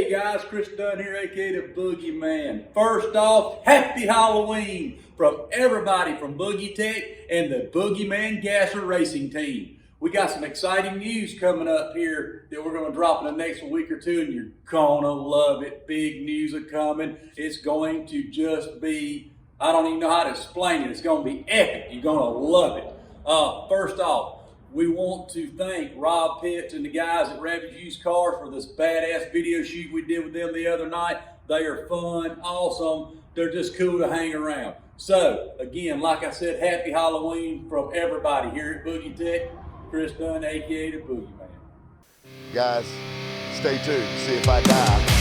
Hey guys, Chris Dunn here, aka the Boogie Man. First off, happy Halloween from everybody from Boogie Tech and the Boogie Man Gasser Racing Team. We got some exciting news coming up here that we're going to drop in the next week or two, and you're gonna love it. Big news are coming. It's going to just be, I don't even know how to explain it. It's going to be epic. You're going to love it. First off, we want to thank Rob Pitts and the guys at Ravage Used Cars for this badass video shoot we did with them the other night. They are fun, awesome. They're just cool to hang around. So, again, like I said, happy Halloween from everybody here at Boogie Tech. Chris Dunn, aka the Boogie Man. Guys, stay tuned. See if I die.